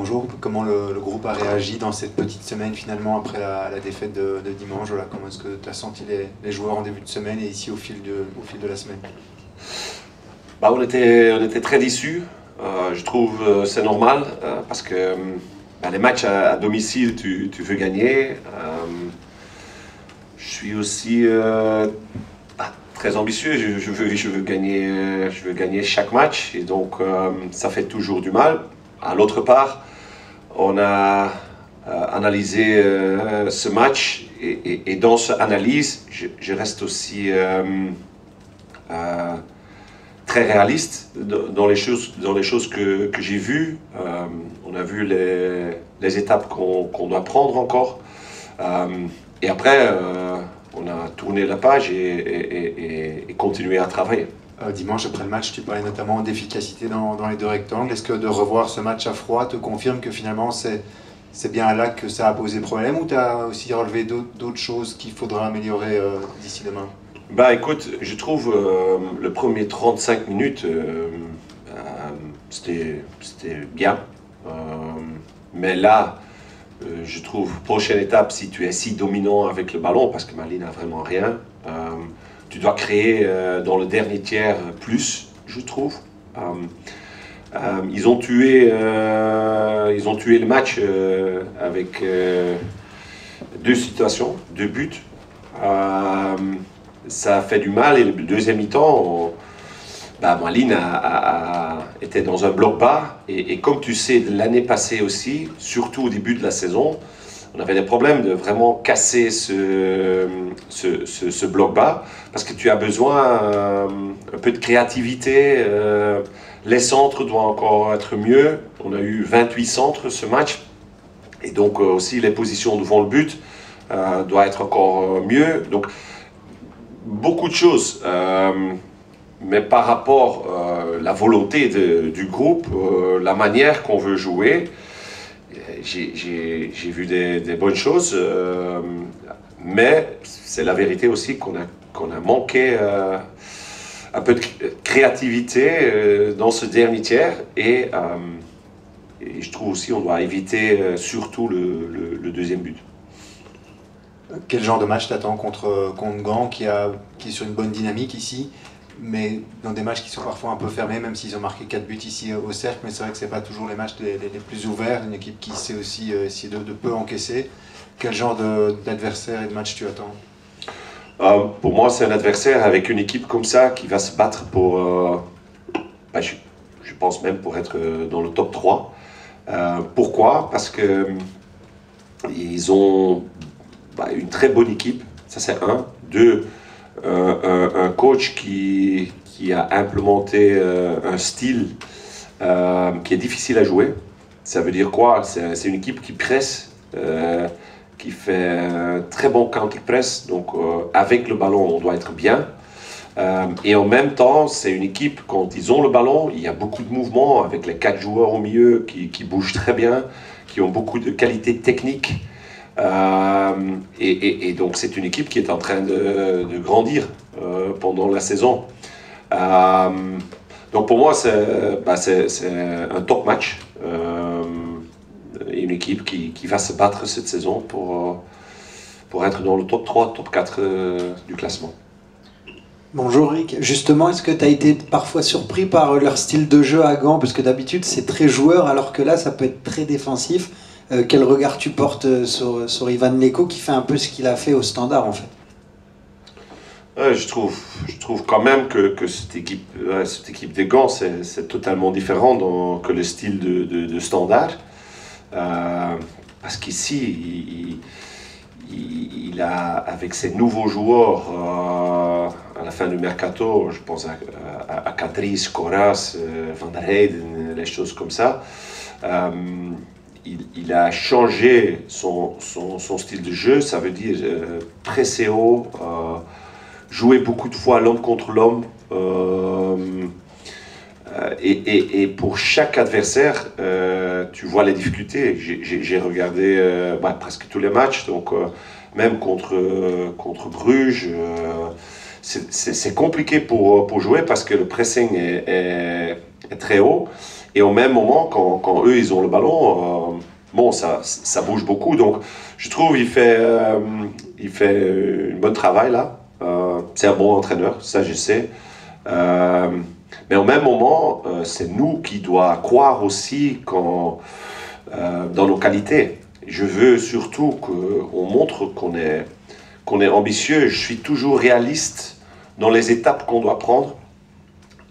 Bonjour, comment le groupe a réagi dans cette petite semaine finalement après la défaite de dimanche? Voilà, comment est-ce que tu as senti les joueurs en début de semaine et ici au fil de la semaine? On était très déçus. Je trouve c'est normal parce que les matchs à domicile, tu veux gagner. Je suis aussi très ambitieux. Je veux gagner chaque match et donc ça fait toujours du mal. À l'autre part, on a analysé ce match et dans cette analyse, je reste aussi très réaliste dans les choses que j'ai vues. On a vu les étapes qu'on doit prendre encore. Et après, on a tourné la page et continué à travailler. Dimanche après le match, tu parlais notamment d'efficacité dans les deux rectangles. Est-ce que de revoir ce match à froid te confirme que finalement c'est bien là que ça a posé problème, ou tu as aussi relevé d'autres choses qu'il faudra améliorer d'ici demain? Écoute, je trouve le premier 35 minutes, c'était bien. Mais là, je trouve, prochaine étape, si tu es si dominant avec le ballon, parce que Mali n'a vraiment rien, tu dois créer dans le dernier tiers plus, je trouve. Ils ont tué le match avec deux situations, deux buts. Ça a fait du mal et le deuxième mi-temps, Malines était dans un bloc bas et comme tu sais de l'année passée aussi, surtout au début de la saison, on avait des problèmes de vraiment casser ce bloc bas parce que tu as besoin un peu de créativité. Les centres doivent encore être mieux. On a eu 28 centres ce match et donc aussi les positions devant le but doivent être encore mieux. Donc beaucoup de choses, mais par rapport à la volonté du groupe, la manière qu'on veut jouer, j'ai vu des bonnes choses, mais c'est la vérité aussi qu'on a manqué un peu de créativité dans ce dernier tiers, et je trouve aussi qu'on doit éviter surtout le deuxième but. Quel genre de match t'attends contre Gand qui est sur une bonne dynamique ici, mais dans des matchs qui sont parfois un peu fermés, même s'ils ont marqué 4 buts ici au cercle, mais c'est vrai que c'est pas toujours les matchs les plus ouverts, une équipe qui sait aussi essayer de peu encaisser. Quel genre d'adversaire et de match tu attends? Pour moi, c'est un adversaire avec une équipe comme ça qui va se battre pour, je pense même pour être dans le top 3. Pourquoi? Parce que ils ont une très bonne équipe, ça c'est un. Deux, un coach qui a implémenté un style qui est difficile à jouer. Ça veut dire quoi? C'est une équipe qui presse, qui fait un très bon counter-press, donc avec le ballon on doit être bien. Et en même temps, c'est une équipe, quand ils ont le ballon, il y a beaucoup de mouvements avec les 4 joueurs au milieu qui bougent très bien, qui ont beaucoup de qualités techniques. Et donc c'est une équipe qui est en train de grandir pendant la saison. Donc pour moi c'est un top match, et une équipe qui va se battre cette saison pour être dans le top 3, top 4 du classement. Bonjour Rick, justement, est-ce que tu as été parfois surpris par leur style de jeu à Gand? Parce que d'habitude c'est très joueur, alors que là ça peut être très défensif. Quel regard tu portes sur Ivan Leko qui fait un peu ce qu'il a fait au Standard en fait? Je trouve quand même que cette équipe des Gants, c'est totalement différent que le style de Standard. Parce qu'ici, il a, avec ses nouveaux joueurs, à la fin du mercato, je pense à Catrice, Coras, Van der Heyden, les choses comme ça, il a changé son style de jeu. Ça veut dire presser haut, jouer beaucoup de fois l'homme contre l'homme, et pour chaque adversaire, tu vois les difficultés. J'ai regardé presque tous les matchs, donc même contre Bruges, c'est compliqué pour jouer parce que le pressing est très haut. Et au même moment, quand eux, ils ont le ballon, bon, ça bouge beaucoup. Donc, je trouve qu'il fait un bon travail là. C'est un bon entraîneur, ça je sais. Mais au même moment, c'est nous qui doit croire aussi dans nos qualités. Je veux surtout qu'on montre qu'on est ambitieux. Je suis toujours réaliste dans les étapes qu'on doit prendre.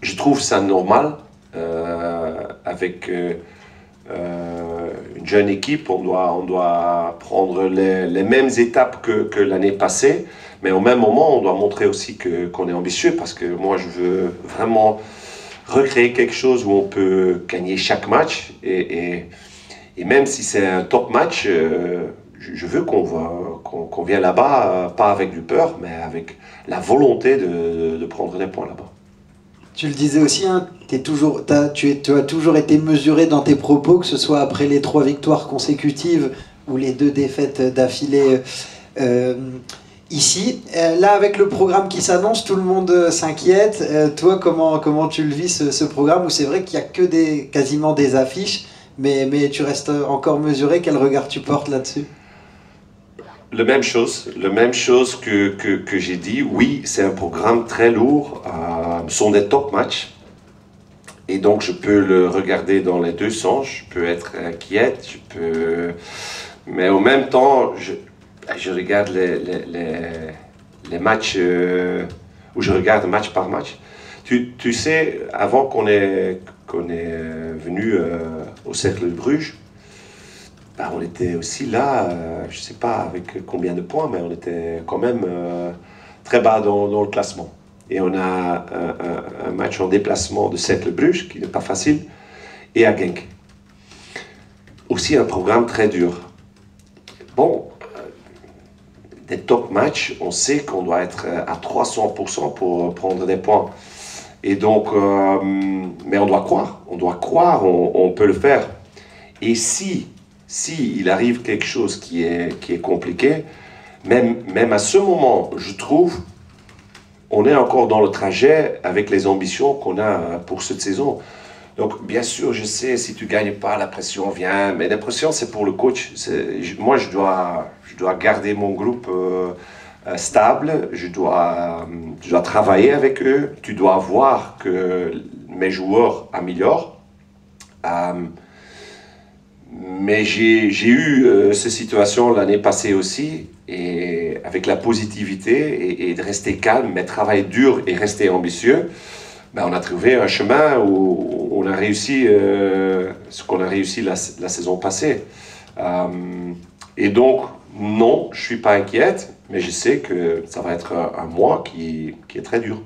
Je trouve ça normal. Avec une jeune équipe, on doit prendre les mêmes étapes que l'année passée. Mais au même moment, on doit montrer aussi qu'on est ambitieux, parce que moi, je veux vraiment recréer quelque chose où on peut gagner chaque match. Et même si c'est un top match, je veux qu'on vienne là-bas, pas avec du peur, mais avec la volonté de prendre des points là-bas. Tu le disais aussi, hein, tu as toujours été mesuré dans tes propos, que ce soit après les 3 victoires consécutives ou les 2 défaites d'affilée ici. Là, avec le programme qui s'annonce, tout le monde s'inquiète. Toi, comment tu le vis, ce programme, où c'est vrai qu'il n'y a que quasiment des affiches, mais tu restes encore mesuré? Quel regard tu portes là-dessus? La même chose que j'ai dit. Oui, c'est un programme très lourd. Ce sont des top matchs. Et donc, je peux le regarder dans les deux sens. Je peux être inquiète, mais au même temps, je regarde les matchs où je regarde match par match. Tu sais, avant qu'on est venu au Cercle de Bruges, on était aussi là, je ne sais pas avec combien de points, mais on était quand même très bas dans le classement. Et on a un match en déplacement de Cercle Bruges, qui n'est pas facile, et à Genk. Aussi un programme très dur. Bon, des top matchs, on sait qu'on doit être à 300% pour prendre des points. Et donc, mais on doit croire, on peut le faire. Et si il arrive quelque chose qui est compliqué, même à ce moment, je trouve, on est encore dans le trajet avec les ambitions qu'on a pour cette saison. Donc, bien sûr, je sais, si tu ne gagnes pas, la pression vient, mais la pression, c'est pour le coach. Moi, je dois garder mon groupe stable, je dois travailler avec eux, tu dois voir que mes joueurs améliorent. Mais j'ai eu cette situation l'année passée aussi, et avec la positivité et de rester calme, mais travailler dur et rester ambitieux, on a trouvé un chemin où on a réussi ce qu'on a réussi la saison passée. Et donc, non, je ne suis pas inquiète, mais je sais que ça va être un mois qui est très dur.